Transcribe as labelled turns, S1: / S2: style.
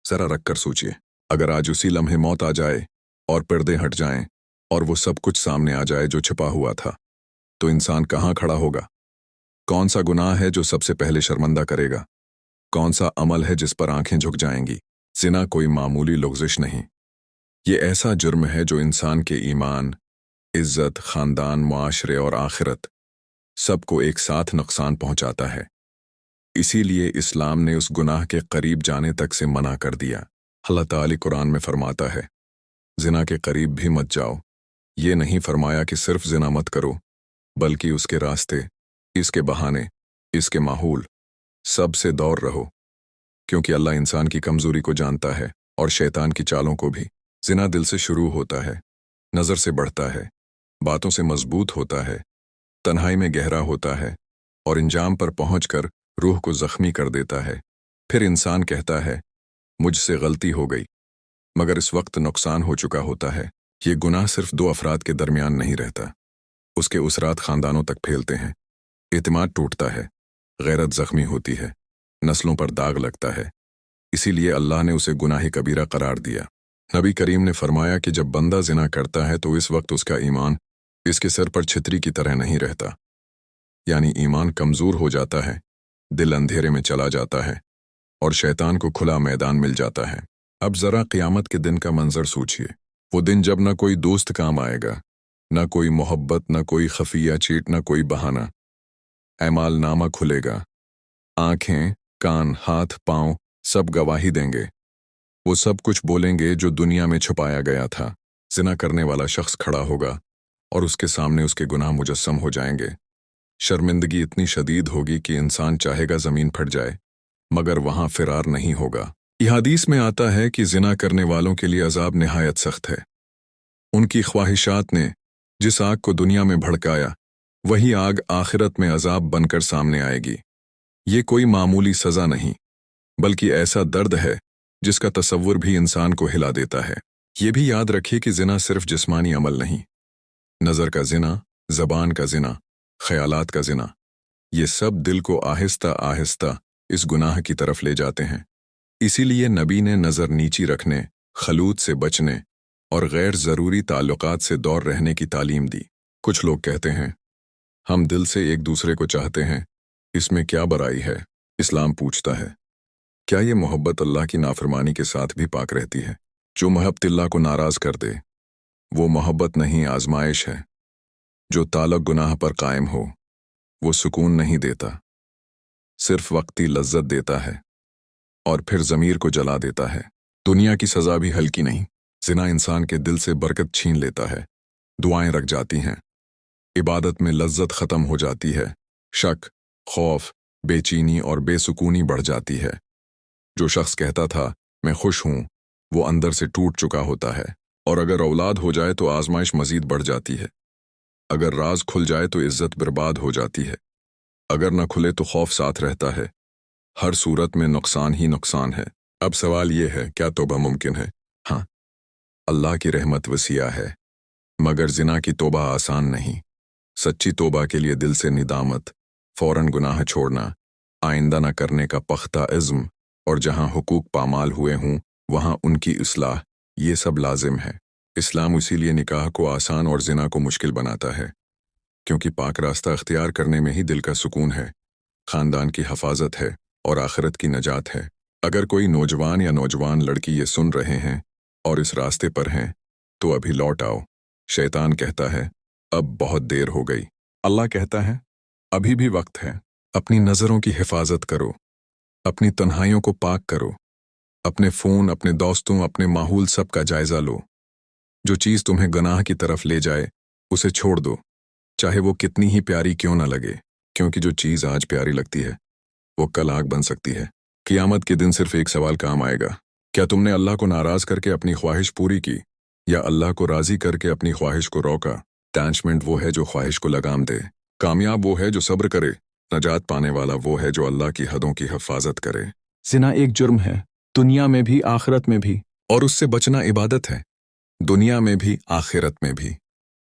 S1: जरा रख कर सोचिए, अगर आज उसी लम्हे मौत आ जाए और पर्दे हट जाएं और वो सब कुछ सामने आ जाए जो छिपा हुआ था, तो इंसान कहाँ खड़ा होगा? कौन सा गुनाह है जो सबसे पहले शर्मिंदा करेगा? कौन सा अमल है जिस पर आंखें झुक जाएंगी? ज़िना कोई मामूली लग़्ज़िश नहीं, ये ऐसा जुर्म है जो इंसान के ईमान, इज्जत, ख़ानदान, मुआशरे और आखिरत सबको एक साथ नुकसान पहुंचाता है। इसीलिए इस्लाम ने उस गुनाह के करीब जाने तक से मना कर दिया। अल्लाह ताला कुरान में फरमाता है, ज़िना के करीब भी मत जाओ। ये नहीं फरमाया कि सिर्फ ज़िना मत करो, बल्कि उसके रास्ते, इसके बहाने, इसके माहौल सब से दूर रहो, क्योंकि अल्लाह इंसान की कमज़ोरी को जानता है और शैतान की चालों को भी। ज़िना दिल से शुरू होता है, नज़र से बढ़ता है, बातों से मजबूत होता है, तन्हाई में गहरा होता है और इंजाम पर पहुंचकर रूह को ज़ख्मी कर देता है। फिर इंसान कहता है, मुझसे गलती हो गई, मगर इस वक्त नुकसान हो चुका होता है। ये गुनाह सिर्फ दो अफराद के दरमियान नहीं रहता, उसके उसरात ख़ानदानों तक फैलते हैं। एतमाद टूटता है, गैरत ज़ख्मी होती है, नस्लों पर दाग लगता है। इसीलिए अल्लाह ने उसे गुनाह कबीरा करार दिया। नबी करीम ने फरमाया कि जब बंदा ज़िना करता है तो इस वक्त उसका ईमान इसके सिर पर छितरी की तरह नहीं रहता, यानी ईमान कमज़ोर हो जाता है, दिल अंधेरे में चला जाता है और शैतान को खुला मैदान मिल जाता है। अब ज़रा क़यामत के दिन का मंजर सोचिए, वो दिन जब न कोई दोस्त काम आएगा, न कोई मोहब्बत, न कोई खफिया चीट, न कोई बहाना। ऐमाल नामा खुलेगा, आँखें, कान, हाथ, पाँव सब गवाही देंगे। वो सब कुछ बोलेंगे जो दुनिया में छुपाया गया था। ज़िना करने वाला शख्स खड़ा होगा और उसके सामने उसके गुनाह मुजस्सम हो जाएंगे। शर्मिंदगी इतनी शदीद होगी कि इंसान चाहेगा ज़मीन फट जाए, मगर वहाँ फिरार नहीं होगा। यह हदीस में आता है कि ज़िना करने वालों के लिए अज़ाब निहायत सख्त है। उनकी ख्वाहिशात ने जिस आग को दुनिया में भड़काया, वही आग आखिरत में अज़ाब बनकर सामने आएगी। ये कोई मामूली सज़ा नहीं, बल्कि ऐसा दर्द है जिसका तसव्वुर भी इंसान को हिला देता है। ये भी याद रखिए कि ज़िना सिर्फ जिस्मानी अमल नहीं, नज़र का ज़िना, ज़बान का ज़िना, ख़यालात का ज़िना, ये सब दिल को आहिस्ता आहिस्ता इस गुनाह की तरफ ले जाते हैं। इसीलिए नबी ने नज़र नीची रखने, खलूत से बचने और गैर ज़रूरी ताल्लुकात से दूर रहने की तालीम दी। कुछ लोग कहते हैं, हम दिल से एक दूसरे को चाहते हैं, इसमें क्या बुराई है? इस्लाम पूछता है, क्या ये मोहब्बत अल्लाह की नाफरमानी के साथ भी पाक रहती है? जो मोहब्बत अल्लाह को नाराज़ कर दे, वो मोहब्बत नहीं, आजमाइश है। जो ताल्लुक गुनाह पर कायम हो, वो सुकून नहीं देता, सिर्फ वक्ती लज्जत देता है और फिर ज़मीर को जला देता है। दुनिया की सज़ा भी हल्की नहीं। ज़िना इंसान के दिल से बरकत छीन लेता है, दुआएं रख जाती हैं, इबादत में लज्जत ख़त्म हो जाती है, शक, खौफ, बेचैनी और बेसुकूनी बढ़ जाती है। जो शख्स कहता था मैं खुश हूँ, वो अंदर से टूट चुका होता है। और अगर औलाद हो जाए तो आजमाइश मज़ीद बढ़ जाती है। अगर राज खुल जाए तो इज्जत बर्बाद हो जाती है। अगर न खुले तो खौफ साथ रहता है। हर सूरत में नुकसान ही नुकसान है। अब सवाल ये है, क्या तौबा मुमकिन है? हाँ, अल्लाह की रहमत वसीया है, मगर ज़िना की तौबा आसान नहीं। सच्ची तौबा के लिए दिल से निदामत, फ़ौरन गुनाह छोड़ना, आइंदा न करने का पख्ता इज़्म और जहाँ हुकूक पामाल हुए हों वहाँ उनकी इस्लाह, ये सब लाजिम है। इस्लाम इसीलिए निकाह को आसान और ज़िना को मुश्किल बनाता है, क्योंकि पाक रास्ता अख्तियार करने में ही दिल का सुकून है, ख़ानदान की हफाजत है और आखिरत की नजात है। अगर कोई नौजवान या नौजवान लड़की ये सुन रहे हैं और इस रास्ते पर हैं, तो अभी लौट आओ। शैतान कहता है अब बहुत देर हो गई। अल्लाह कहता है अभी भी वक्त है। अपनी नज़रों की हिफाजत करो, अपनी तन्हाइयों को पाक करो, अपने फ़ोन, अपने दोस्तों, अपने माहौल सब का जायज़ा लो। जो चीज़ तुम्हें गुनाह की तरफ ले जाए उसे छोड़ दो, चाहे वो कितनी ही प्यारी क्यों ना लगे, क्योंकि जो चीज़ आज प्यारी लगती है वो कल आग बन सकती है। क़यामत के दिन सिर्फ एक सवाल काम आएगा, क्या तुमने अल्लाह को नाराज़ करके अपनी ख्वाहिश पूरी की या अल्लाह को राज़ी करके अपनी ख्वाहिश को रोका? अटैचमेंट वो है जो ख्वाहिश को लगाम दे, कामयाब वो है जो सब्र करे, नजात पाने वाला वो है जो अल्लाह की हदों की हिफाजत करे।
S2: ज़िना एक जुर्म है, दुनिया में भी आखिरत में भी,
S1: और उससे बचना इबादत है, दुनिया में भी आखिरत में भी।